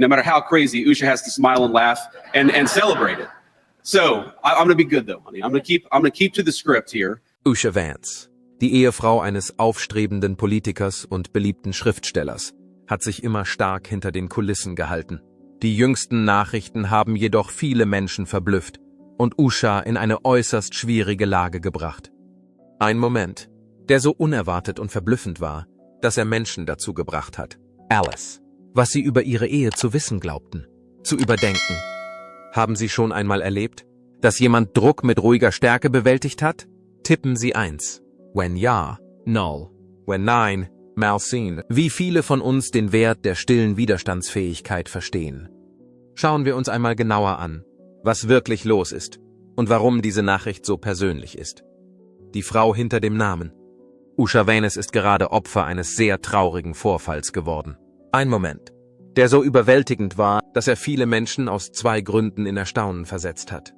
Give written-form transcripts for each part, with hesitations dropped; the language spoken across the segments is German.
no matter how crazy, Usha has to smile and laugh and celebrate it. So I'm going to be good though, honey. I'm going to keep to the script here. Usha Vance, die Ehefrau eines aufstrebenden Politikers und beliebten Schriftstellers, hat sich immer stark hinter den Kulissen gehalten. Die jüngsten Nachrichten haben jedoch viele Menschen verblüfft und Usha in eine äußerst schwierige Lage gebracht. Ein Moment, der so unerwartet und verblüffend war, dass er Menschen dazu gebracht hat, Alice, was sie über ihre Ehe zu wissen glaubten, zu überdenken. Haben Sie schon einmal erlebt, dass jemand Druck mit ruhiger Stärke bewältigt hat? Tippen Sie 1. Wenn ja, null. Wenn nein, mal sehen, wie viele von uns den Wert der stillen Widerstandsfähigkeit verstehen. Schauen wir uns einmal genauer an, was wirklich los ist und warum diese Nachricht so persönlich ist. Die Frau hinter dem Namen. Usha Vance ist gerade Opfer eines sehr traurigen Vorfalls geworden. Ein Moment, der so überwältigend war, dass er viele Menschen aus 2 Gründen in Erstaunen versetzt hat.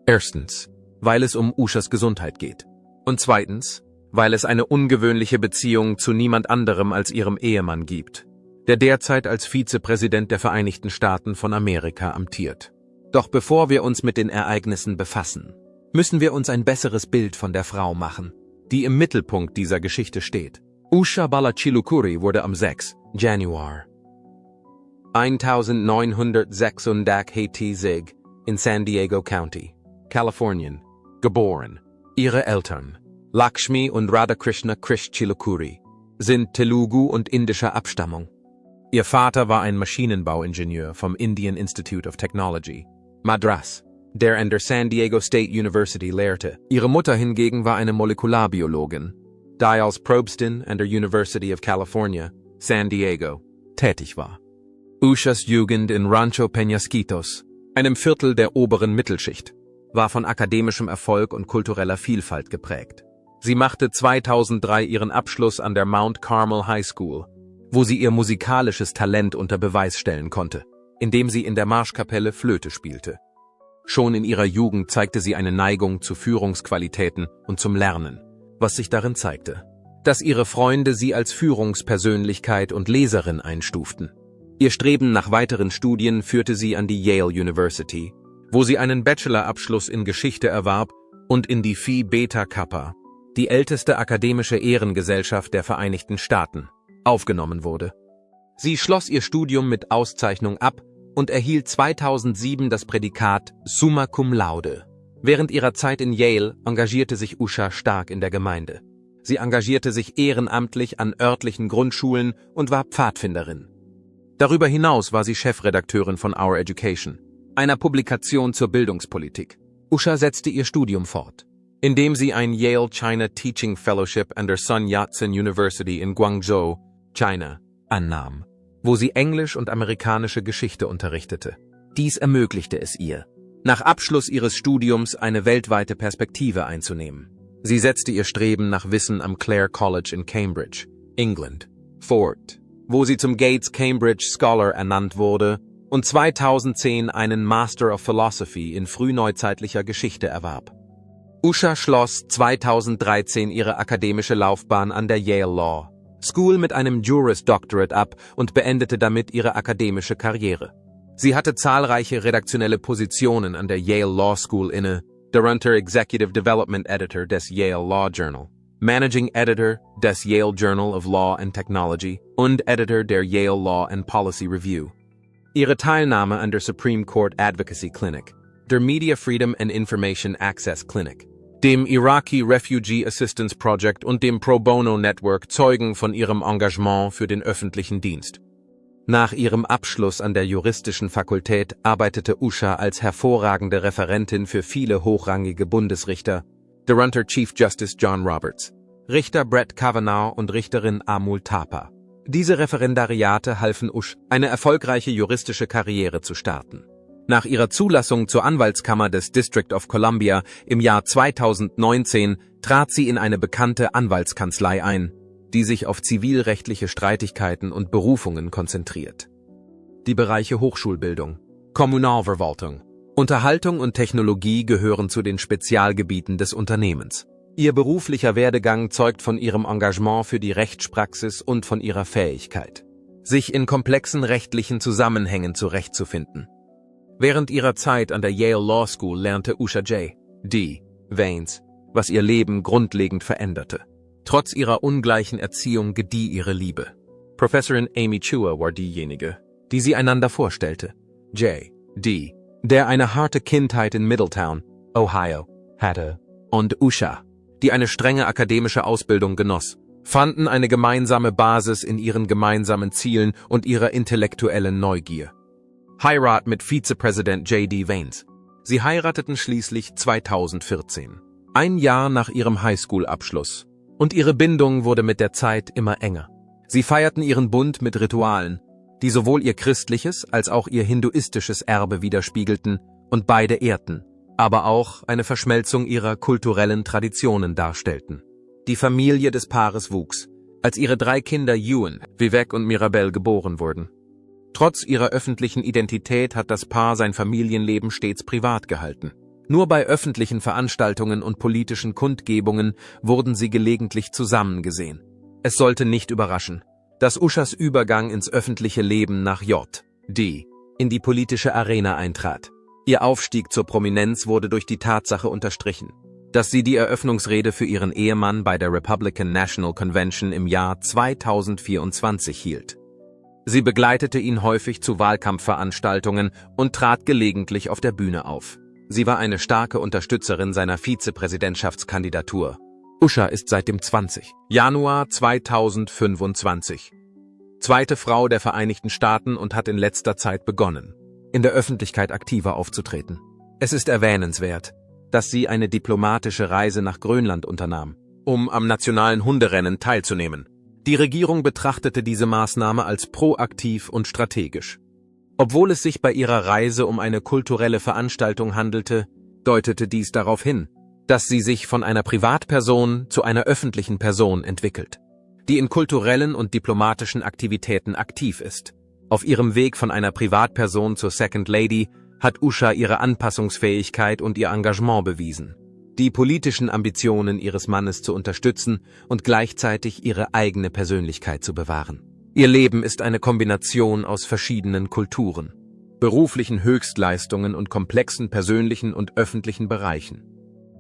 Erstens, weil es um Ushas Gesundheit geht. Und zweitens, weil es eine ungewöhnliche Beziehung zu niemand anderem als ihrem Ehemann gibt, der derzeit als Vizepräsident der Vereinigten Staaten von Amerika amtiert. Doch bevor wir uns mit den Ereignissen befassen, müssen wir uns ein besseres Bild von der Frau machen, die im Mittelpunkt dieser Geschichte steht. Usha Balachilukuri wurde am 6. Januar 1966 in San Diego County, Kalifornien, geboren. Ihre Eltern, Lakshmi und Radhakrishna Chilukuri, sind Telugu und indischer Abstammung. Ihr Vater war ein Maschinenbauingenieur vom Indian Institute of Technology, Madras, der an der San Diego State University lehrte. Ihre Mutter hingegen war eine Molekularbiologin, die als Probstin an der University of California, San Diego, tätig war. Ushas Jugend in Rancho Peñasquitos, einem Viertel der oberen Mittelschicht, war von akademischem Erfolg und kultureller Vielfalt geprägt. Sie machte 2003 ihren Abschluss an der Mount Carmel High School, wo sie ihr musikalisches Talent unter Beweis stellen konnte, indem sie in der Marschkapelle Flöte spielte. Schon in ihrer Jugend zeigte sie eine Neigung zu Führungsqualitäten und zum Lernen, was sich darin zeigte, dass ihre Freunde sie als Führungspersönlichkeit und Leserin einstuften. Ihr Streben nach weiteren Studien führte sie an die Yale University, wo sie einen Bachelorabschluss in Geschichte erwarb und in die Phi Beta Kappa, die älteste akademische Ehrengesellschaft der Vereinigten Staaten, aufgenommen wurde. Sie schloss ihr Studium mit Auszeichnung ab und erhielt 2007 das Prädikat Summa Cum Laude. Während ihrer Zeit in Yale engagierte sich Usha stark in der Gemeinde. Sie engagierte sich ehrenamtlich an örtlichen Grundschulen und war Pfadfinderin. Darüber hinaus war sie Chefredakteurin von Our Education, einer Publikation zur Bildungspolitik. Usha setzte ihr Studium fort, indem sie ein Yale China Teaching Fellowship an der Sun Yat-sen University in Guangzhou, China, annahm, wo sie Englisch und amerikanische Geschichte unterrichtete. Dies ermöglichte es ihr, nach Abschluss ihres Studiums eine weltweite Perspektive einzunehmen. Sie setzte ihr Streben nach Wissen am Clare College in Cambridge, England, fort, wo sie zum Gates Cambridge Scholar ernannt wurde und 2010 einen Master of Philosophy in frühneuzeitlicher Geschichte erwarb. Usha schloss 2013 ihre akademische Laufbahn an der Yale Law School mit einem Juris Doctorate ab und beendete damit ihre akademische Karriere. Sie hatte zahlreiche redaktionelle Positionen an der Yale Law School inne, darunter Executive Development Editor des Yale Law Journal, Managing Editor des Yale Journal of Law and Technology und Editor der Yale Law and Policy Review. Ihre Teilnahme an der Supreme Court Advocacy Clinic, der Media Freedom and Information Access Clinic, dem Iraqi Refugee Assistance Project und dem Pro Bono Network zeugen von ihrem Engagement für den öffentlichen Dienst. Nach ihrem Abschluss an der juristischen Fakultät arbeitete Usha als hervorragende Referentin für viele hochrangige Bundesrichter, darunter Chief Justice John Roberts, Richter Brett Kavanaugh und Richterin Amul Thapa. Diese Referendariate halfen Usha, eine erfolgreiche juristische Karriere zu starten. Nach ihrer Zulassung zur Anwaltskammer des District of Columbia im Jahr 2019 trat sie in eine bekannte Anwaltskanzlei ein, die sich auf zivilrechtliche Streitigkeiten und Berufungen konzentriert. Die Bereiche Hochschulbildung, Kommunalverwaltung, Unterhaltung und Technologie gehören zu den Spezialgebieten des Unternehmens. Ihr beruflicher Werdegang zeugt von ihrem Engagement für die Rechtspraxis und von ihrer Fähigkeit, sich in komplexen rechtlichen Zusammenhängen zurechtzufinden. Während ihrer Zeit an der Yale Law School lernte Usha J. D. Vanes, was ihr Leben grundlegend veränderte. Trotz ihrer ungleichen Erziehung gedieh ihre Liebe. Professorin Amy Chua war diejenige, die sie einander vorstellte. J. D., der eine harte Kindheit in Middletown, Ohio, hatte, und Usha, die eine strenge akademische Ausbildung genoss, fanden eine gemeinsame Basis in ihren gemeinsamen Zielen und ihrer intellektuellen Neugier. Heirat mit Vizepräsident J.D. Vanes. Sie heirateten schließlich 2014, ein Jahr nach ihrem Highschool-Abschluss, und ihre Bindung wurde mit der Zeit immer enger. Sie feierten ihren Bund mit Ritualen, die sowohl ihr christliches als auch ihr hinduistisches Erbe widerspiegelten und beide ehrten, aber auch eine Verschmelzung ihrer kulturellen Traditionen darstellten. Die Familie des Paares wuchs, als ihre 3 Kinder Ewan, Vivek und Mirabelle geboren wurden. Trotz ihrer öffentlichen Identität hat das Paar sein Familienleben stets privat gehalten. Nur bei öffentlichen Veranstaltungen und politischen Kundgebungen wurden sie gelegentlich zusammen gesehen. Es sollte nicht überraschen, dass Ushas Übergang ins öffentliche Leben nach J.D. in die politische Arena eintrat. Ihr Aufstieg zur Prominenz wurde durch die Tatsache unterstrichen, dass sie die Eröffnungsrede für ihren Ehemann bei der Republican National Convention im Jahr 2024 hielt. Sie begleitete ihn häufig zu Wahlkampfveranstaltungen und trat gelegentlich auf der Bühne auf. Sie war eine starke Unterstützerin seiner Vizepräsidentschaftskandidatur. Usha ist seit dem 20. Januar 2025 zweite Frau der Vereinigten Staaten und hat in letzter Zeit begonnen, in der Öffentlichkeit aktiver aufzutreten. Es ist erwähnenswert, dass sie eine diplomatische Reise nach Grönland unternahm, um am nationalen Hunderennen teilzunehmen. Die Regierung betrachtete diese Maßnahme als proaktiv und strategisch. Obwohl es sich bei ihrer Reise um eine kulturelle Veranstaltung handelte, deutete dies darauf hin, dass sie sich von einer Privatperson zu einer öffentlichen Person entwickelt, die in kulturellen und diplomatischen Aktivitäten aktiv ist. Auf ihrem Weg von einer Privatperson zur Second Lady hat Usha ihre Anpassungsfähigkeit und ihr Engagement bewiesen, die politischen Ambitionen ihres Mannes zu unterstützen und gleichzeitig ihre eigene Persönlichkeit zu bewahren. Ihr Leben ist eine Kombination aus verschiedenen Kulturen, beruflichen Höchstleistungen und komplexen persönlichen und öffentlichen Bereichen.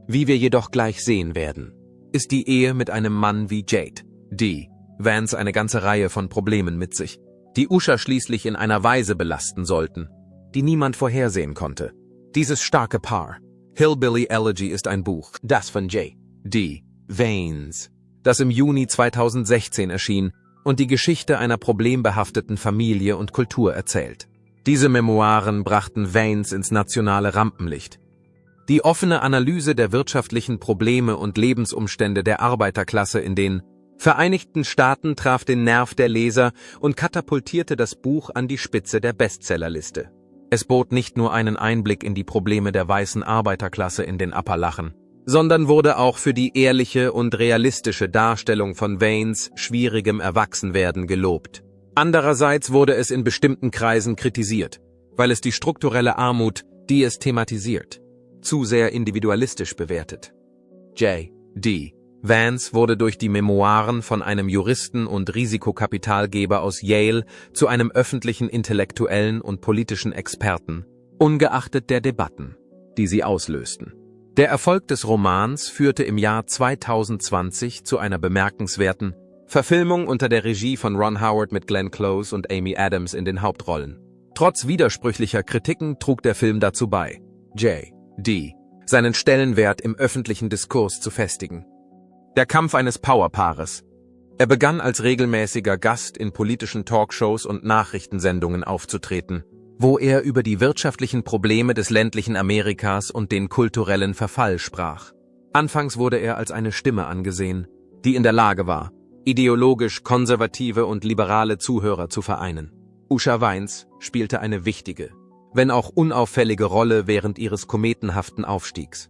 Wie wir jedoch gleich sehen werden, ist die Ehe mit einem Mann wie J.D. Vance eine ganze Reihe von Problemen mit sich, die Usha schließlich in einer Weise belasten sollten, die niemand vorhersehen konnte. Dieses starke Paar, Hillbilly Elegy, ist ein Buch, das von J.D. Vanes, das im Juni 2016 erschien und die Geschichte einer problembehafteten Familie und Kultur erzählt. Diese Memoiren brachten Vanes ins nationale Rampenlicht. Die offene Analyse der wirtschaftlichen Probleme und Lebensumstände der Arbeiterklasse in den Vereinigten Staaten traf den Nerv der Leser und katapultierte das Buch an die Spitze der Bestsellerliste. Es bot nicht nur einen Einblick in die Probleme der weißen Arbeiterklasse in den Appalachen, sondern wurde auch für die ehrliche und realistische Darstellung von Vanes schwierigem Erwachsenwerden gelobt. Andererseits wurde es in bestimmten Kreisen kritisiert, weil es die strukturelle Armut, die es thematisiert, zu sehr individualistisch bewertet. J.D. Vance wurde durch die Memoiren von einem Juristen und Risikokapitalgeber aus Yale zu einem öffentlichen intellektuellen und politischen Experten, ungeachtet der Debatten, die sie auslösten. Der Erfolg des Romans führte im Jahr 2020 zu einer bemerkenswerten Verfilmung unter der Regie von Ron Howard mit Glenn Close und Amy Adams in den Hauptrollen. Trotz widersprüchlicher Kritiken trug der Film dazu bei, J.D. seinen Stellenwert im öffentlichen Diskurs zu festigen. Der Kampf eines Powerpaares. Er begann als regelmäßiger Gast in politischen Talkshows und Nachrichtensendungen aufzutreten, wo er über die wirtschaftlichen Probleme des ländlichen Amerikas und den kulturellen Verfall sprach. Anfangs wurde er als eine Stimme angesehen, die in der Lage war, ideologisch konservative und liberale Zuhörer zu vereinen. Usha Vanes spielte eine wichtige, wenn auch unauffällige Rolle während ihres kometenhaften Aufstiegs.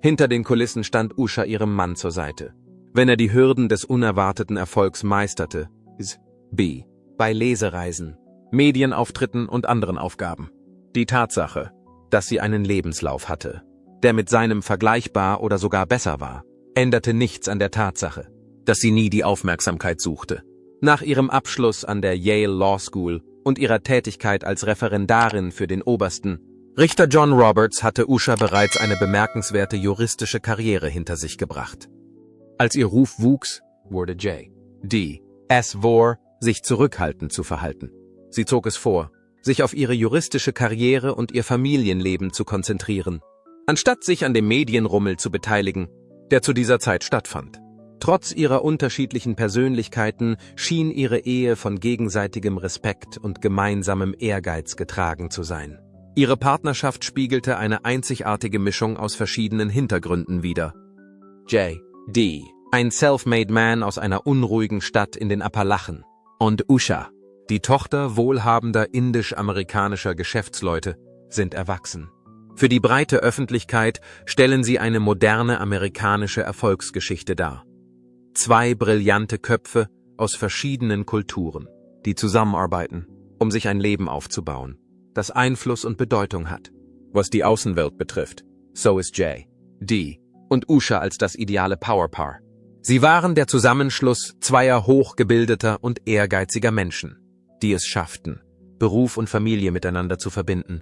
Hinter den Kulissen stand Usha ihrem Mann zur Seite, wenn er die Hürden des unerwarteten Erfolgs meisterte, bei Lesereisen, Medienauftritten und anderen Aufgaben. Die Tatsache, dass sie einen Lebenslauf hatte, der mit seinem vergleichbar oder sogar besser war, änderte nichts an der Tatsache, dass sie nie die Aufmerksamkeit suchte. Nach ihrem Abschluss an der Yale Law School und ihrer Tätigkeit als Referendarin für den Obersten, Richter John Roberts, hatte Usha bereits eine bemerkenswerte juristische Karriere hinter sich gebracht. Als ihr Ruf wuchs, wurde J.D. Vore sich zurückhaltend zu verhalten. Sie zog es vor, sich auf ihre juristische Karriere und ihr Familienleben zu konzentrieren, anstatt sich an dem Medienrummel zu beteiligen, der zu dieser Zeit stattfand. Trotz ihrer unterschiedlichen Persönlichkeiten schien ihre Ehe von gegenseitigem Respekt und gemeinsamem Ehrgeiz getragen zu sein. Ihre Partnerschaft spiegelte eine einzigartige Mischung aus verschiedenen Hintergründen wider. J.D., ein self-made man aus einer unruhigen Stadt in den Appalachen, und Usha, die Tochter wohlhabender indisch-amerikanischer Geschäftsleute, sind erwachsen. Für die breite Öffentlichkeit stellen sie eine moderne amerikanische Erfolgsgeschichte dar. Zwei brillante Köpfe aus verschiedenen Kulturen, die zusammenarbeiten, um sich ein Leben aufzubauen, das Einfluss und Bedeutung hat. Was die Außenwelt betrifft, so ist J.D. und Usha als das ideale Powerpaar. Sie waren der Zusammenschluss zweier hochgebildeter und ehrgeiziger Menschen, die es schafften, Beruf und Familie miteinander zu verbinden.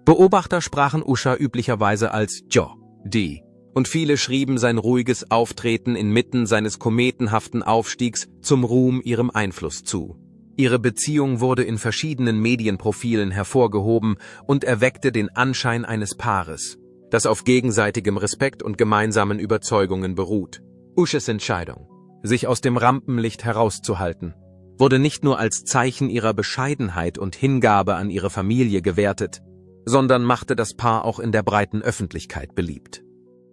Beobachter sprachen Usha üblicherweise als J.D. und viele schrieben sein ruhiges Auftreten inmitten seines kometenhaften Aufstiegs zum Ruhm ihrem Einfluss zu. Ihre Beziehung wurde in verschiedenen Medienprofilen hervorgehoben und erweckte den Anschein eines Paares, das auf gegenseitigem Respekt und gemeinsamen Überzeugungen beruht. Ushas Entscheidung, sich aus dem Rampenlicht herauszuhalten, wurde nicht nur als Zeichen ihrer Bescheidenheit und Hingabe an ihre Familie gewertet, sondern machte das Paar auch in der breiten Öffentlichkeit beliebt.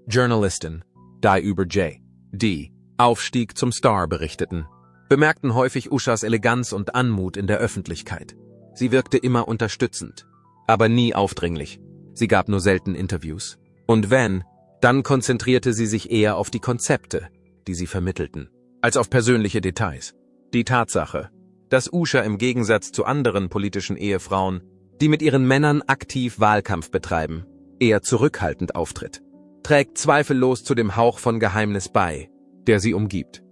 Journalisten, die über J.D. Aufstieg zum Star berichteten, bemerkten häufig Ushas Eleganz und Anmut in der Öffentlichkeit. Sie wirkte immer unterstützend, aber nie aufdringlich. Sie gab nur selten Interviews. Und wenn, dann konzentrierte sie sich eher auf die Konzepte, die sie vermittelten, als auf persönliche Details. Die Tatsache, dass Usha im Gegensatz zu anderen politischen Ehefrauen, die mit ihren Männern aktiv Wahlkampf betreiben, eher zurückhaltend auftritt, trägt zweifellos zu dem Hauch von Geheimnis bei, der sie umgibt.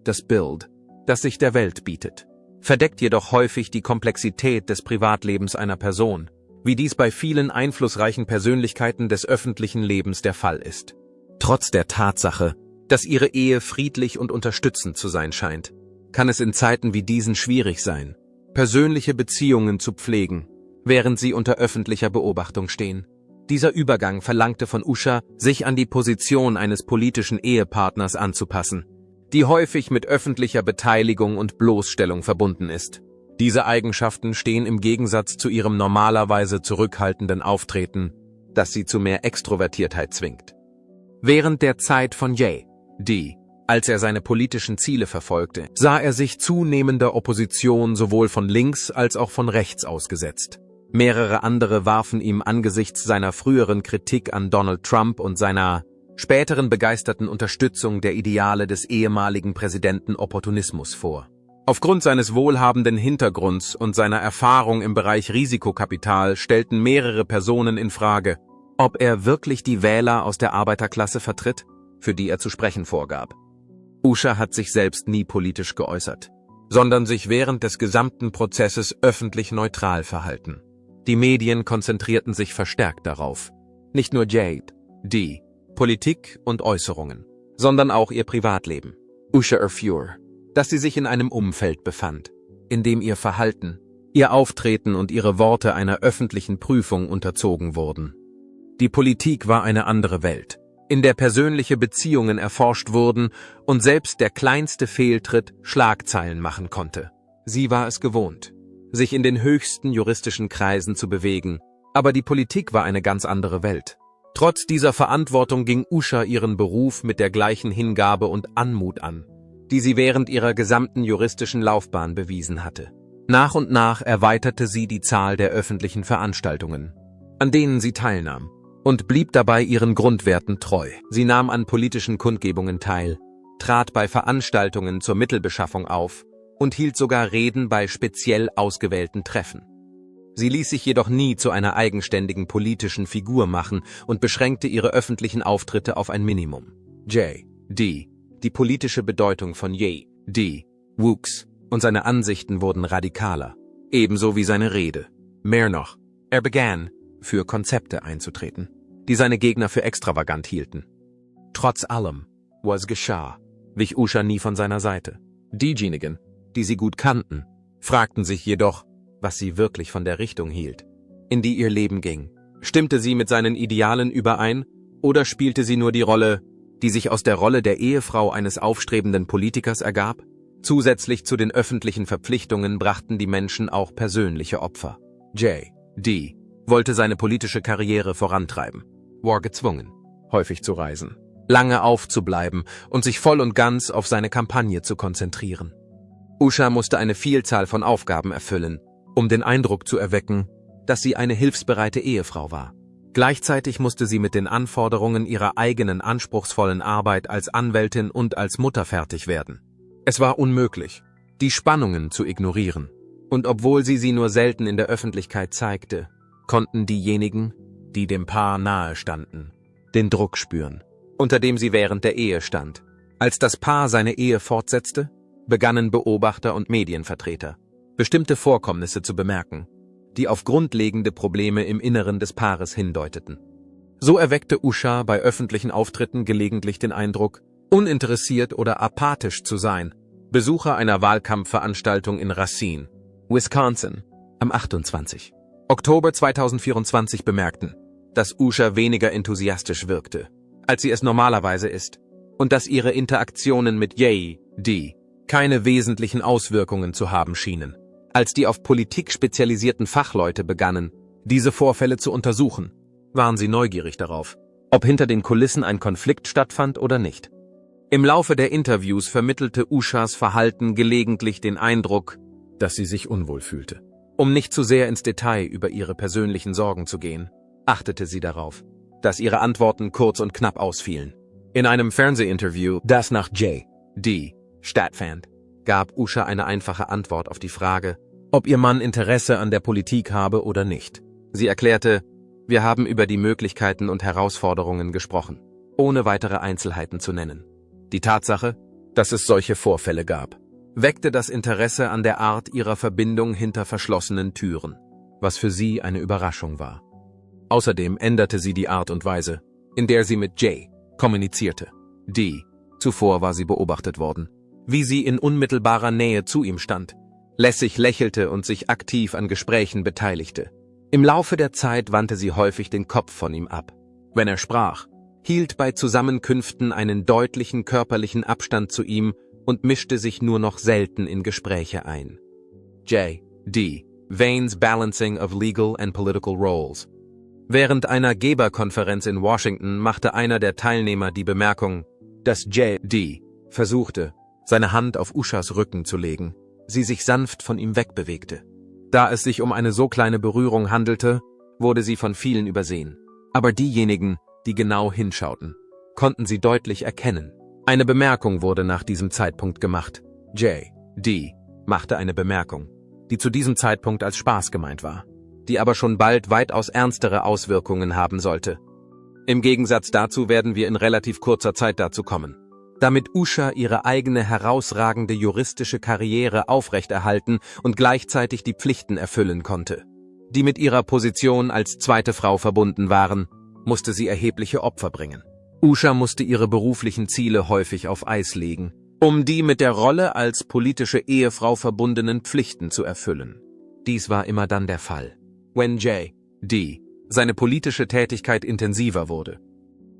Das Bild, das sich der Welt bietet, verdeckt jedoch häufig die Komplexität des Privatlebens einer Person, wie dies bei vielen einflussreichen Persönlichkeiten des öffentlichen Lebens der Fall ist. Trotz der Tatsache, dass ihre Ehe friedlich und unterstützend zu sein scheint, kann es in Zeiten wie diesen schwierig sein, persönliche Beziehungen zu pflegen, während sie unter öffentlicher Beobachtung stehen. Dieser Übergang verlangte von Usha, sich an die Position eines politischen Ehepartners anzupassen, die häufig mit öffentlicher Beteiligung und Bloßstellung verbunden ist. Diese Eigenschaften stehen im Gegensatz zu ihrem normalerweise zurückhaltenden Auftreten, das sie zu mehr Extrovertiertheit zwingt. Während der Zeit von J.D., als er seine politischen Ziele verfolgte, sah er sich zunehmender Opposition sowohl von links als auch von rechts ausgesetzt. Mehrere andere warfen ihm angesichts seiner früheren Kritik an Donald Trump und seiner späteren begeisterten Unterstützung der Ideale des ehemaligen Präsidenten Opportunismus vor. Aufgrund seines wohlhabenden Hintergrunds und seiner Erfahrung im Bereich Risikokapital stellten mehrere Personen in Frage, ob er wirklich die Wähler aus der Arbeiterklasse vertritt, für die er zu sprechen vorgab. Usha hat sich selbst nie politisch geäußert, sondern sich während des gesamten Prozesses öffentlich neutral verhalten. Die Medien konzentrierten sich verstärkt darauf, nicht nur J.D., Politik und Äußerungen, sondern auch ihr Privatleben. Usha erfuhr, dass sie sich in einem Umfeld befand, in dem ihr Verhalten, ihr Auftreten und ihre Worte einer öffentlichen Prüfung unterzogen wurden. Die Politik war eine andere Welt, in der persönliche Beziehungen erforscht wurden und selbst der kleinste Fehltritt Schlagzeilen machen konnte. Sie war es gewohnt, sich in den höchsten juristischen Kreisen zu bewegen, aber die Politik war eine ganz andere Welt. Trotz dieser Verantwortung ging Usha ihren Beruf mit der gleichen Hingabe und Anmut an, die sie während ihrer gesamten juristischen Laufbahn bewiesen hatte. Nach und nach erweiterte sie die Zahl der öffentlichen Veranstaltungen, an denen sie teilnahm, und blieb dabei ihren Grundwerten treu. Sie nahm an politischen Kundgebungen teil, trat bei Veranstaltungen zur Mittelbeschaffung auf und hielt sogar Reden bei speziell ausgewählten Treffen. Sie ließ sich jedoch nie zu einer eigenständigen politischen Figur machen und beschränkte ihre öffentlichen Auftritte auf ein Minimum. J.D. Die politische Bedeutung von J.D. wuchs, und seine Ansichten wurden radikaler, ebenso wie seine Rede. Mehr noch, er begann, für Konzepte einzutreten, die seine Gegner für extravagant hielten. Trotz allem, was geschah, wich Usha nie von seiner Seite. Diejenigen, die sie gut kannten, fragten sich jedoch, was sie wirklich von der Richtung hielt, in die ihr Leben ging. Stimmte sie mit seinen Idealen überein oder spielte sie nur die Rolle, die sich aus der Rolle der Ehefrau eines aufstrebenden Politikers ergab? Zusätzlich zu den öffentlichen Verpflichtungen brachten die Menschen auch persönliche Opfer. J.D. wollte seine politische Karriere vorantreiben, war gezwungen, häufig zu reisen, lange aufzubleiben und sich voll und ganz auf seine Kampagne zu konzentrieren. Usha musste eine Vielzahl von Aufgaben erfüllen, um den Eindruck zu erwecken, dass sie eine hilfsbereite Ehefrau war. Gleichzeitig musste sie mit den Anforderungen ihrer eigenen anspruchsvollen Arbeit als Anwältin und als Mutter fertig werden. Es war unmöglich, die Spannungen zu ignorieren. Und obwohl sie nur selten in der Öffentlichkeit zeigte, konnten diejenigen, die dem Paar nahe standen, den Druck spüren, unter dem sie während der Ehe stand. Als das Paar seine Ehe fortsetzte, begannen Beobachter und Medienvertreter, bestimmte Vorkommnisse zu bemerken, die auf grundlegende Probleme im Inneren des Paares hindeuteten. So erweckte Usha bei öffentlichen Auftritten gelegentlich den Eindruck, uninteressiert oder apathisch zu sein. Besucher einer Wahlkampfveranstaltung in Racine, Wisconsin, am 28. Oktober 2024 bemerkten, dass Usha weniger enthusiastisch wirkte, als sie es normalerweise ist, und dass ihre Interaktionen mit J.D. keine wesentlichen Auswirkungen zu haben schienen. Als die auf Politik spezialisierten Fachleute begannen, diese Vorfälle zu untersuchen, waren sie neugierig darauf, ob hinter den Kulissen ein Konflikt stattfand oder nicht. Im Laufe der Interviews vermittelte Ushas Verhalten gelegentlich den Eindruck, dass sie sich unwohl fühlte. Um nicht zu sehr ins Detail über ihre persönlichen Sorgen zu gehen, achtete sie darauf, dass ihre Antworten kurz und knapp ausfielen. In einem Fernsehinterview, das nach J.D. stattfand, gab Usha eine einfache Antwort auf die Frage, ob ihr Mann Interesse an der Politik habe oder nicht. Sie erklärte, wir haben über die Möglichkeiten und Herausforderungen gesprochen, ohne weitere Einzelheiten zu nennen. Die Tatsache, dass es solche Vorfälle gab, weckte das Interesse an der Art ihrer Verbindung hinter verschlossenen Türen, was für sie eine Überraschung war. Außerdem änderte sie die Art und Weise, in der sie mit J. kommunizierte. Zuvor war sie beobachtet worden, wie sie in unmittelbarer Nähe zu ihm stand, lässig lächelte und sich aktiv an Gesprächen beteiligte. Im Laufe der Zeit wandte sie häufig den Kopf von ihm ab. Wenn er sprach, hielt bei Zusammenkünften einen deutlichen körperlichen Abstand zu ihm und mischte sich nur noch selten in Gespräche ein. J.D. Vane's Balancing of Legal and Political Roles. Während einer Geberkonferenz in Washington machte einer der Teilnehmer die Bemerkung, dass J.D. versuchte, seine Hand auf Ushas Rücken zu legen, sie sich sanft von ihm wegbewegte. Da es sich um eine so kleine Berührung handelte, wurde sie von vielen übersehen. Aber diejenigen, die genau hinschauten, konnten sie deutlich erkennen. Eine Bemerkung wurde nach diesem Zeitpunkt gemacht. J.D. machte eine Bemerkung, die zu diesem Zeitpunkt als Spaß gemeint war, die aber schon bald weitaus ernstere Auswirkungen haben sollte. Im Gegensatz dazu werden wir in relativ kurzer Zeit dazu kommen. Damit Usha ihre eigene herausragende juristische Karriere aufrechterhalten und gleichzeitig die Pflichten erfüllen konnte, die mit ihrer Position als zweite Frau verbunden waren, musste sie erhebliche Opfer bringen. Usha musste ihre beruflichen Ziele häufig auf Eis legen, um die mit der Rolle als politische Ehefrau verbundenen Pflichten zu erfüllen. Dies war immer dann der Fall, wenn J.D. seine politische Tätigkeit intensiver wurde.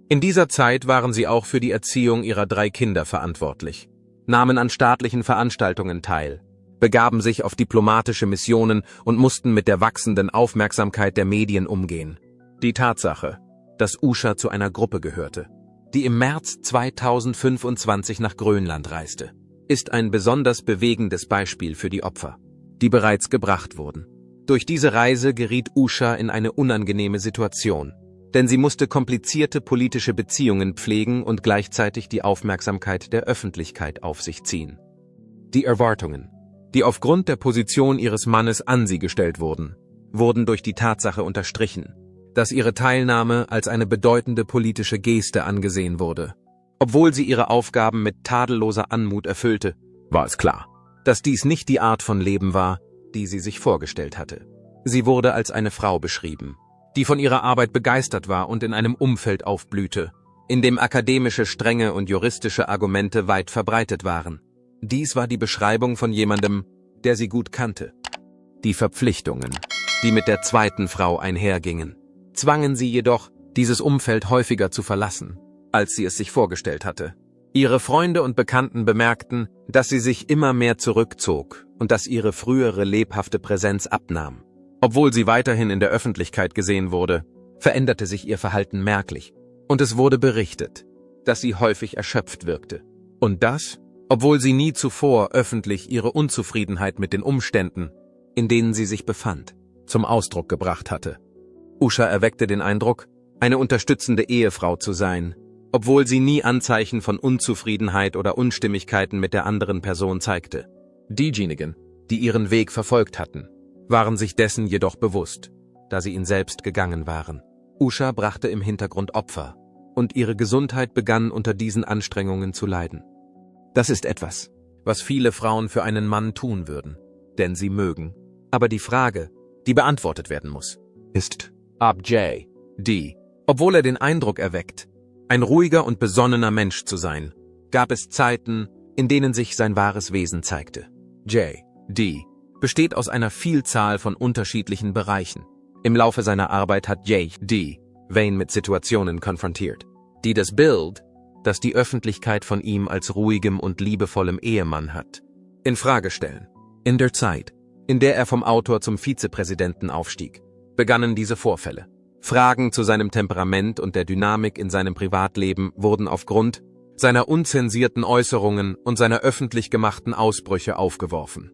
In dieser Zeit waren sie auch für die Erziehung ihrer 3 Kinder verantwortlich, nahmen an staatlichen Veranstaltungen teil, begaben sich auf diplomatische Missionen und mussten mit der wachsenden Aufmerksamkeit der Medien umgehen. Die Tatsache, dass Usha zu einer Gruppe gehörte, die im März 2025 nach Grönland reiste, ist ein besonders bewegendes Beispiel für die Opfer, die bereits gebracht wurden. Durch diese Reise geriet Usha in eine unangenehme Situation, denn sie musste komplizierte politische Beziehungen pflegen und gleichzeitig die Aufmerksamkeit der Öffentlichkeit auf sich ziehen. Die Erwartungen, die aufgrund der Position ihres Mannes an sie gestellt wurden, wurden durch die Tatsache unterstrichen, dass ihre Teilnahme als eine bedeutende politische Geste angesehen wurde. Obwohl sie ihre Aufgaben mit tadelloser Anmut erfüllte, war es klar, dass dies nicht die Art von Leben war, die sie sich vorgestellt hatte. Sie wurde als eine Frau beschrieben, die von ihrer Arbeit begeistert war und in einem Umfeld aufblühte, in dem akademische Strenge und juristische Argumente weit verbreitet waren. Dies war die Beschreibung von jemandem, der sie gut kannte. Die Verpflichtungen, die mit der zweiten Frau einhergingen, zwangen sie jedoch, dieses Umfeld häufiger zu verlassen, als sie es sich vorgestellt hatte. Ihre Freunde und Bekannten bemerkten, dass sie sich immer mehr zurückzog und dass ihre frühere lebhafte Präsenz abnahm. Obwohl sie weiterhin in der Öffentlichkeit gesehen wurde, veränderte sich ihr Verhalten merklich, und es wurde berichtet, dass sie häufig erschöpft wirkte. Und das, obwohl sie nie zuvor öffentlich ihre Unzufriedenheit mit den Umständen, in denen sie sich befand, zum Ausdruck gebracht hatte. Usha erweckte den Eindruck, eine unterstützende Ehefrau zu sein, obwohl sie nie Anzeichen von Unzufriedenheit oder Unstimmigkeiten mit der anderen Person zeigte. Diejenigen, die ihren Weg verfolgt hatten, waren sich dessen jedoch bewusst, da sie ihn selbst gegangen waren. Usha brachte im Hintergrund Opfer, und ihre Gesundheit begann unter diesen Anstrengungen zu leiden. Das ist etwas, was viele Frauen für einen Mann tun würden, denn sie mögen. Aber die Frage, die beantwortet werden muss, ist, ob J.D., obwohl er den Eindruck erweckt, ein ruhiger und besonnener Mensch zu sein, gab es Zeiten, in denen sich sein wahres Wesen zeigte. J.D. besteht aus einer Vielzahl von unterschiedlichen Bereichen. Im Laufe seiner Arbeit hat J.D. Vane mit Situationen konfrontiert, die das Bild, das die Öffentlichkeit von ihm als ruhigem und liebevollem Ehemann hat, in Frage stellen. In der Zeit, in der er vom Autor zum Vizepräsidenten aufstieg, begannen diese Vorfälle. Fragen zu seinem Temperament und der Dynamik in seinem Privatleben wurden aufgrund seiner unzensierten Äußerungen und seiner öffentlich gemachten Ausbrüche aufgeworfen.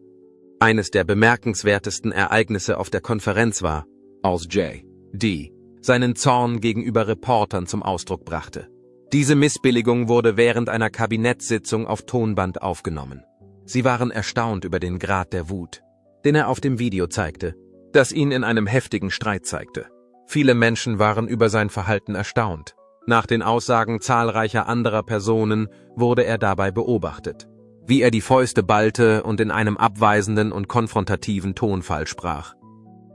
Eines der bemerkenswertesten Ereignisse auf der Konferenz war, als J.D. seinen Zorn gegenüber Reportern zum Ausdruck brachte. Diese Missbilligung wurde während einer Kabinettssitzung auf Tonband aufgenommen. Sie waren erstaunt über den Grad der Wut, den er auf dem Video zeigte, das ihn in einem heftigen Streit zeigte. Viele Menschen waren über sein Verhalten erstaunt. Nach den Aussagen zahlreicher anderer Personen wurde er dabei beobachtet, wie er die Fäuste ballte und in einem abweisenden und konfrontativen Tonfall sprach.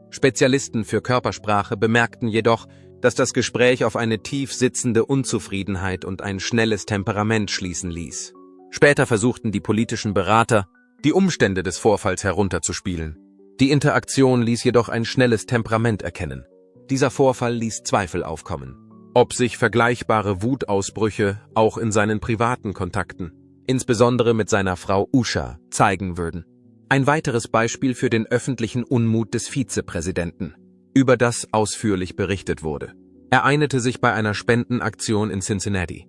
Spezialisten für Körpersprache bemerkten jedoch, dass das Gespräch auf eine tief sitzende Unzufriedenheit und ein schnelles Temperament schließen ließ. Später versuchten die politischen Berater, die Umstände des Vorfalls herunterzuspielen. Die Interaktion ließ jedoch ein schnelles Temperament erkennen. Dieser Vorfall ließ Zweifel aufkommen, ob sich vergleichbare Wutausbrüche auch in seinen privaten Kontakten, insbesondere mit seiner Frau Usha, zeigen würden. Ein weiteres Beispiel für den öffentlichen Unmut des Vizepräsidenten, über das ausführlich berichtet wurde. Er einigte sich bei einer Spendenaktion in Cincinnati.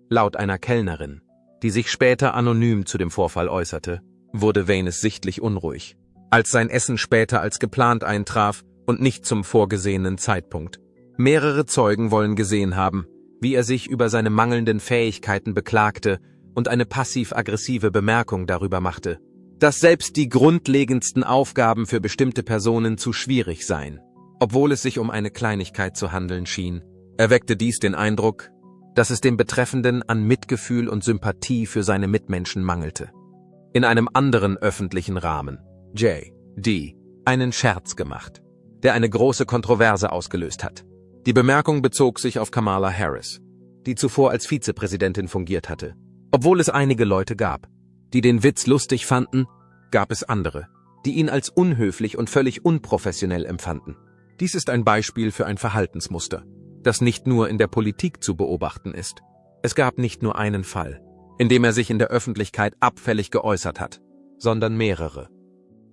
Laut einer Kellnerin, die sich später anonym zu dem Vorfall äußerte, wurde Vane sichtlich unruhig, als sein Essen später als geplant eintraf und nicht zum vorgesehenen Zeitpunkt. Mehrere Zeugen wollen gesehen haben, wie er sich über seine mangelnden Fähigkeiten beklagte und eine passiv-aggressive Bemerkung darüber machte, dass selbst die grundlegendsten Aufgaben für bestimmte Personen zu schwierig seien. Obwohl es sich um eine Kleinigkeit zu handeln schien, erweckte dies den Eindruck, dass es dem Betreffenden an Mitgefühl und Sympathie für seine Mitmenschen mangelte. In einem anderen öffentlichen Rahmen, J.D. einen Scherz gemacht, der eine große Kontroverse ausgelöst hat. Die Bemerkung bezog sich auf Kamala Harris, die zuvor als Vizepräsidentin fungiert hatte. Obwohl es einige Leute gab, die den Witz lustig fanden, gab es andere, die ihn als unhöflich und völlig unprofessionell empfanden. Dies ist ein Beispiel für ein Verhaltensmuster, das nicht nur in der Politik zu beobachten ist. Es gab nicht nur einen Fall, in dem er sich in der Öffentlichkeit abfällig geäußert hat, sondern mehrere.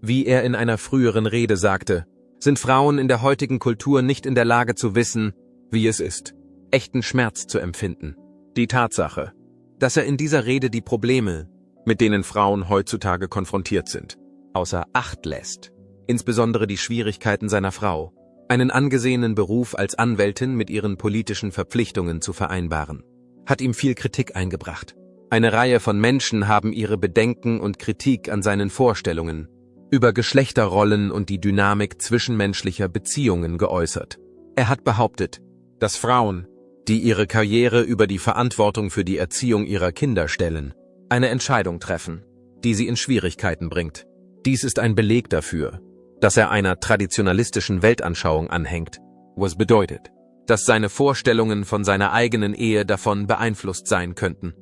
Wie er in einer früheren Rede sagte, sind Frauen in der heutigen Kultur nicht in der Lage zu wissen, wie es ist, echten Schmerz zu empfinden. Die Tatsache, dass er in dieser Rede die Probleme, mit denen Frauen heutzutage konfrontiert sind, außer Acht lässt, insbesondere die Schwierigkeiten seiner Frau, einen angesehenen Beruf als Anwältin mit ihren politischen Verpflichtungen zu vereinbaren, hat ihm viel Kritik eingebracht. Eine Reihe von Menschen haben ihre Bedenken und Kritik an seinen Vorstellungen über Geschlechterrollen und die Dynamik zwischenmenschlicher Beziehungen geäußert. Er hat behauptet, dass Frauen, die ihre Karriere über die Verantwortung für die Erziehung ihrer Kinder stellen, eine Entscheidung treffen, die sie in Schwierigkeiten bringt. Dies ist ein Beleg dafür, dass er einer traditionalistischen Weltanschauung anhängt, was bedeutet, dass seine Vorstellungen von seiner eigenen Ehe davon beeinflusst sein könnten.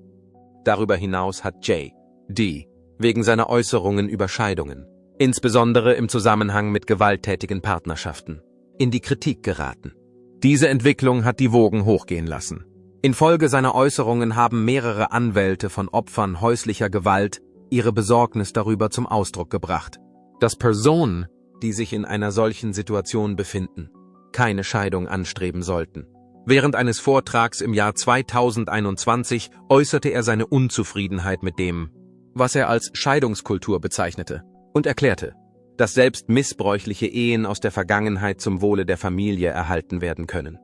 Darüber hinaus hat J.D. wegen seiner Äußerungen über Scheidungen, insbesondere im Zusammenhang mit gewalttätigen Partnerschaften, in die Kritik geraten. Diese Entwicklung hat die Wogen hochgehen lassen. Infolge seiner Äußerungen haben mehrere Anwälte von Opfern häuslicher Gewalt ihre Besorgnis darüber zum Ausdruck gebracht, dass Personen, die sich in einer solchen Situation befinden, keine Scheidung anstreben sollten. Während eines Vortrags im Jahr 2021 äußerte er seine Unzufriedenheit mit dem, was er als Scheidungskultur bezeichnete, und erklärte, dass selbst missbräuchliche Ehen aus der Vergangenheit zum Wohle der Familie erhalten werden können.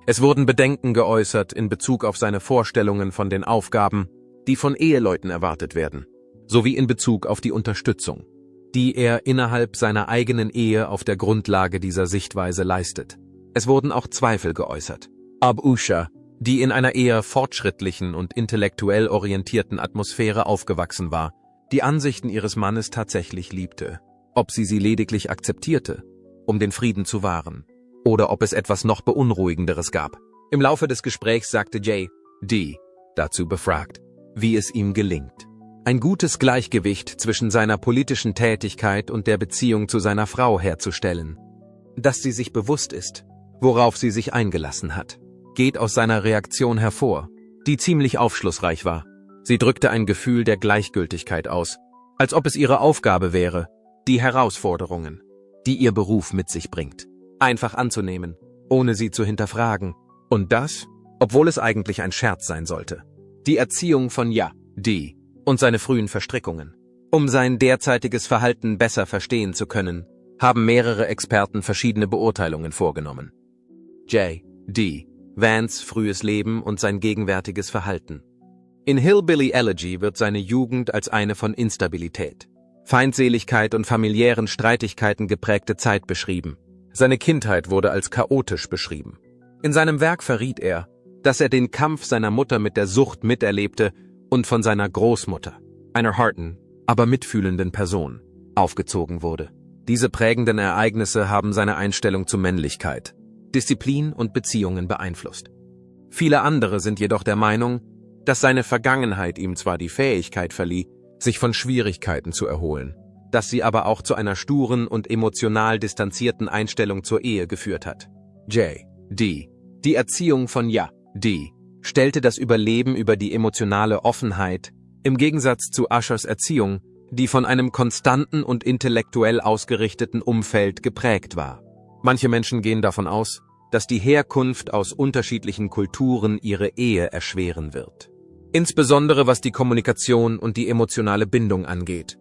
Es wurden Bedenken geäußert in Bezug auf seine Vorstellungen von den Aufgaben, die von Eheleuten erwartet werden, sowie in Bezug auf die Unterstützung, die er innerhalb seiner eigenen Ehe auf der Grundlage dieser Sichtweise leistet. Es wurden auch Zweifel geäußert, ob Usha, die in einer eher fortschrittlichen und intellektuell orientierten Atmosphäre aufgewachsen war, die Ansichten ihres Mannes tatsächlich liebte, ob sie lediglich akzeptierte, um den Frieden zu wahren, oder ob es etwas noch Beunruhigenderes gab. Im Laufe des Gesprächs sagte J.D. dazu befragt, wie es ihm gelingt, ein gutes Gleichgewicht zwischen seiner politischen Tätigkeit und der Beziehung zu seiner Frau herzustellen. Dass sie sich bewusst ist, worauf sie sich eingelassen hat, geht aus seiner Reaktion hervor, die ziemlich aufschlussreich war. Sie drückte ein Gefühl der Gleichgültigkeit aus, als ob es ihre Aufgabe wäre, die Herausforderungen, die ihr Beruf mit sich bringt, einfach anzunehmen, ohne sie zu hinterfragen. Und das, obwohl es eigentlich ein Scherz sein sollte. Die Erziehung von J.D. und seine frühen Verstrickungen. Um sein derzeitiges Verhalten besser verstehen zu können, haben mehrere Experten verschiedene Beurteilungen vorgenommen. J.D. Vance frühes Leben und sein gegenwärtiges Verhalten. In Hillbilly Elegy wird seine Jugend als eine von Instabilität, Feindseligkeit und familiären Streitigkeiten geprägte Zeit beschrieben. Seine Kindheit wurde als chaotisch beschrieben. In seinem Werk verriet er, dass er den Kampf seiner Mutter mit der Sucht miterlebte und von seiner Großmutter, einer harten, aber mitfühlenden Person, aufgezogen wurde. Diese prägenden Ereignisse haben seine Einstellung zu Männlichkeit, Disziplin und Beziehungen beeinflusst. Viele andere sind jedoch der Meinung, dass seine Vergangenheit ihm zwar die Fähigkeit verlieh, sich von Schwierigkeiten zu erholen, dass sie aber auch zu einer sturen und emotional distanzierten Einstellung zur Ehe geführt hat. J.D. Die Erziehung von J.D. stellte das Überleben über die emotionale Offenheit im Gegensatz zu Ushers Erziehung, die von einem konstanten und intellektuell ausgerichteten Umfeld geprägt war. Manche Menschen gehen davon aus, dass die Herkunft aus unterschiedlichen Kulturen ihre Ehe erschweren wird. Insbesondere was die Kommunikation und die emotionale Bindung angeht.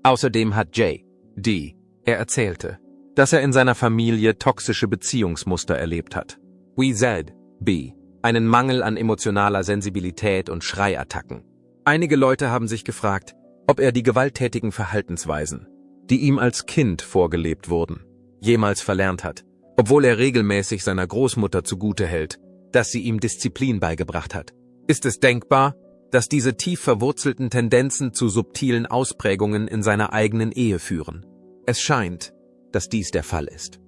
Außerdem hat J.D. er erzählte, dass er in seiner Familie toxische Beziehungsmuster erlebt hat. WZ.B. einen Mangel an emotionaler Sensibilität und Schreiattacken. Einige Leute haben sich gefragt, ob er die gewalttätigen Verhaltensweisen, die ihm als Kind vorgelebt wurden, jemals verlernt hat, obwohl er regelmäßig seiner Großmutter zugute hält, dass sie ihm Disziplin beigebracht hat. Ist es denkbar, dass diese tief verwurzelten Tendenzen zu subtilen Ausprägungen in seiner eigenen Ehe führen? Es scheint, dass dies der Fall ist.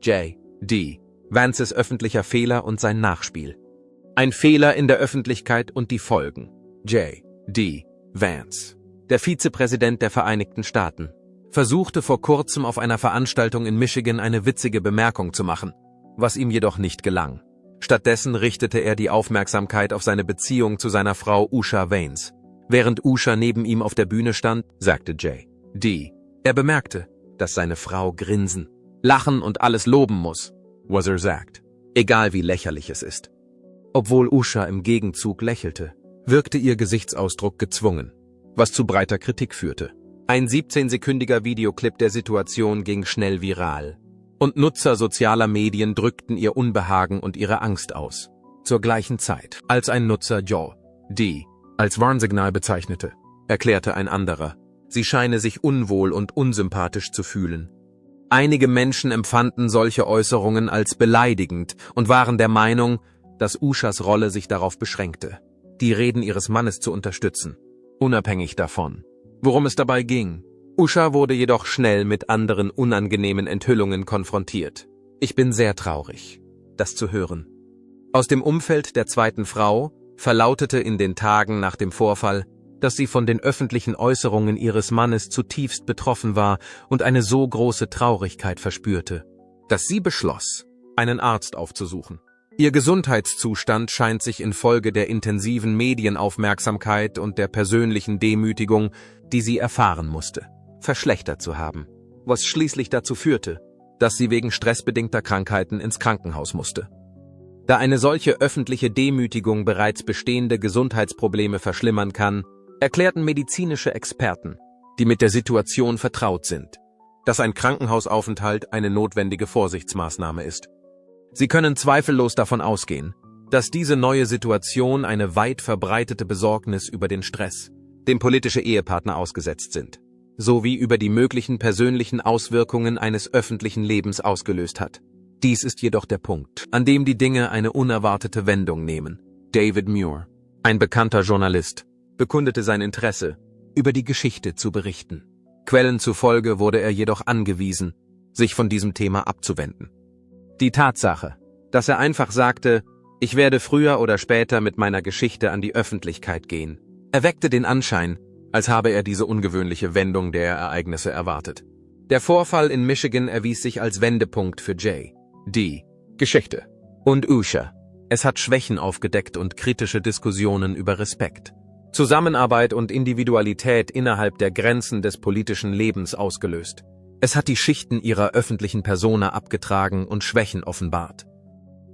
J.D. Vances öffentlicher Fehler und sein Nachspiel. Ein Fehler in der Öffentlichkeit und die Folgen. J.D. Vance, der Vizepräsident der Vereinigten Staaten, versuchte vor kurzem auf einer Veranstaltung in Michigan eine witzige Bemerkung zu machen, was ihm jedoch nicht gelang. Stattdessen richtete er die Aufmerksamkeit auf seine Beziehung zu seiner Frau Usha Vance. Während Usha neben ihm auf der Bühne stand, sagte J.D. Er bemerkte, dass seine Frau grinsen, lachen und alles loben muss, was er sagt, egal wie lächerlich es ist. Obwohl Usha im Gegenzug lächelte, wirkte ihr Gesichtsausdruck gezwungen, was zu breiter Kritik führte. Ein 17-sekündiger Videoclip der Situation ging schnell viral. Und Nutzer sozialer Medien drückten ihr Unbehagen und ihre Angst aus. Zur gleichen Zeit, als ein Nutzer J.D. als Warnsignal bezeichnete, erklärte ein anderer, sie scheine sich unwohl und unsympathisch zu fühlen. Einige Menschen empfanden solche Äußerungen als beleidigend und waren der Meinung, dass Ushas Rolle sich darauf beschränkte, die Reden ihres Mannes zu unterstützen, unabhängig davon, worum es dabei ging. Usha wurde jedoch schnell mit anderen unangenehmen Enthüllungen konfrontiert. Ich bin sehr traurig, das zu hören. Aus dem Umfeld der zweiten Frau verlautete in den Tagen nach dem Vorfall, dass sie von den öffentlichen Äußerungen ihres Mannes zutiefst betroffen war und eine so große Traurigkeit verspürte, dass sie beschloss, einen Arzt aufzusuchen. Ihr Gesundheitszustand scheint sich infolge der intensiven Medienaufmerksamkeit und der persönlichen Demütigung, die sie erfahren musste, verschlechtert zu haben, was schließlich dazu führte, dass sie wegen stressbedingter Krankheiten ins Krankenhaus musste. Da eine solche öffentliche Demütigung bereits bestehende Gesundheitsprobleme verschlimmern kann, erklärten medizinische Experten, die mit der Situation vertraut sind, dass ein Krankenhausaufenthalt eine notwendige Vorsichtsmaßnahme ist. Sie können zweifellos davon ausgehen, dass diese neue Situation eine weit verbreitete Besorgnis über den Stress, dem politische Ehepartner ausgesetzt sind, sowie über die möglichen persönlichen Auswirkungen eines öffentlichen Lebens ausgelöst hat. Dies ist jedoch der Punkt, an dem die Dinge eine unerwartete Wendung nehmen. David Muir, ein bekannter Journalist, bekundete sein Interesse, über die Geschichte zu berichten. Quellen zufolge wurde er jedoch angewiesen, sich von diesem Thema abzuwenden. Die Tatsache, dass er einfach sagte, ich werde früher oder später mit meiner Geschichte an die Öffentlichkeit gehen, erweckte den Anschein, als habe er diese ungewöhnliche Wendung der Ereignisse erwartet. Der Vorfall in Michigan erwies sich als Wendepunkt für Jay, die Geschichte und Usha. Es hat Schwächen aufgedeckt und kritische Diskussionen über Respekt, Zusammenarbeit und Individualität innerhalb der Grenzen des politischen Lebens ausgelöst. Es hat die Schichten ihrer öffentlichen Persona abgetragen und Schwächen offenbart.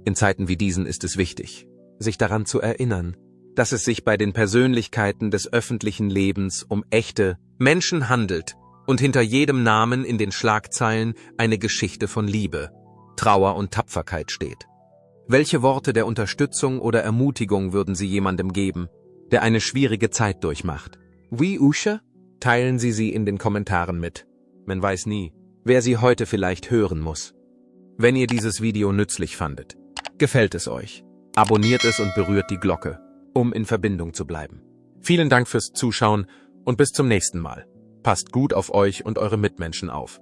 In Zeiten wie diesen ist es wichtig, sich daran zu erinnern, dass es sich bei den Persönlichkeiten des öffentlichen Lebens um echte Menschen handelt und hinter jedem Namen in den Schlagzeilen eine Geschichte von Liebe, Trauer und Tapferkeit steht. Welche Worte der Unterstützung oder Ermutigung würden Sie jemandem geben, der eine schwierige Zeit durchmacht? Wie Usha? Teilen Sie sie in den Kommentaren mit. Man weiß nie, wer sie heute vielleicht hören muss. Wenn ihr dieses Video nützlich fandet, gefällt es euch, abonniert es und berührt die Glocke, um in Verbindung zu bleiben. Vielen Dank fürs Zuschauen und bis zum nächsten Mal. Passt gut auf euch und eure Mitmenschen auf.